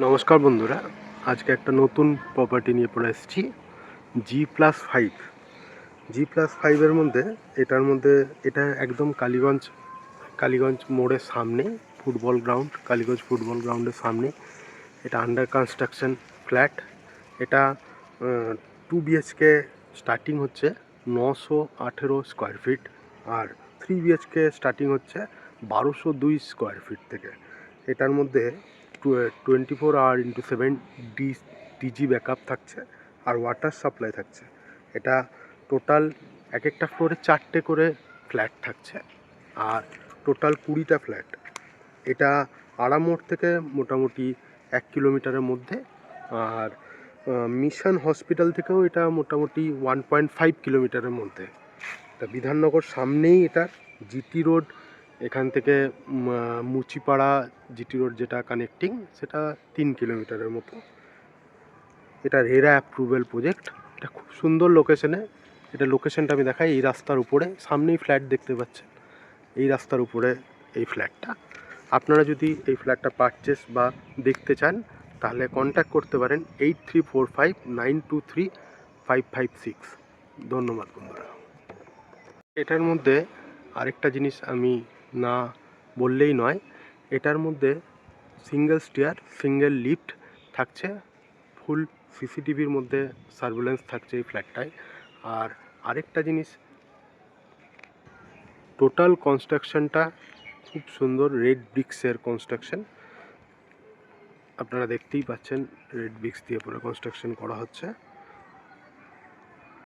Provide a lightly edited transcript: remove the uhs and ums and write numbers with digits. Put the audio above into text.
নমস্কার বন্ধুরা, আজকে একটা নতুন প্রপার্টি নিয়ে পড়ে এসেছি G+5। G+5-এর মধ্যে এটা একদম কালীগঞ্জ মোড়ের সামনে ফুটবল গ্রাউন্ড, কালীগঞ্জ ফুটবল গ্রাউন্ডের সামনে এটা আন্ডার কনস্ট্রাকশন ফ্ল্যাট। এটা 2 BHK স্টার্টিং হচ্ছে 918 স্কোয়ার ফিট, আর 3 BHK স্টার্টিং হচ্ছে 1202 স্কোয়ার ফিট থেকে। এটার মধ্যে 24 hour/7 ডিজি ব্যাকআপ থাকছে আর ওয়াটার সাপ্লাই থাকছে। এটা টোটাল এক একটা ফ্লোরে 4টে করে ফ্ল্যাট থাকছে, আর টোটাল 20টা ফ্ল্যাট। এটা আড়াম মোড় থেকে মোটামুটি 1 কিলোমিটারের মধ্যে, আর মিশন হসপিটাল থেকেও এটা মোটামুটি 1.5 কিলোমিটারের মধ্যে। এটা বিধাননগর সামনেই এটা জিটি রোড, এখান থেকে মুচিপাড়া জিটি রোড যেটা কানেক্টিং, সেটা 3 কিলোমিটারের মতো। এটা রেরা অ্যাপ্রুভেল প্রজেক্ট। এটা খুব সুন্দর লোকেশনে। এটা লোকেশনটা আমি দেখাই, এই রাস্তার উপরে সামনেই ফ্ল্যাট দেখতে পাচ্ছেন, এই রাস্তার উপরে এই ফ্ল্যাটটা। আপনারা যদি এই ফ্ল্যাটটা পারচেস বা দেখতে চান তাহলে কন্ট্যাক্ট করতে পারেন 8345923556। ধন্যবাদ বন্ধুরা। এটার মধ্যে আরেকটা জিনিস আমি না বললেই নয়, এটার মধ্যে সিঙ্গেল স্টেয়ার, সিঙ্গেল লিফট থাকছে, ফুল সিসিটিভির মধ্যে সার্ভেলেন্স থাকছে এই ফ্ল্যাটটায়। আর আরেকটা জিনিস, টোটাল কনস্ট্রাকশনটা খুব সুন্দর, রেড ব্রিক্সের কনস্ট্রাকশন। আপনারা দেখতেই পাচ্ছেন রেড ব্রিক্স দিয়ে পুরো কনস্ট্রাকশন করা হচ্ছে।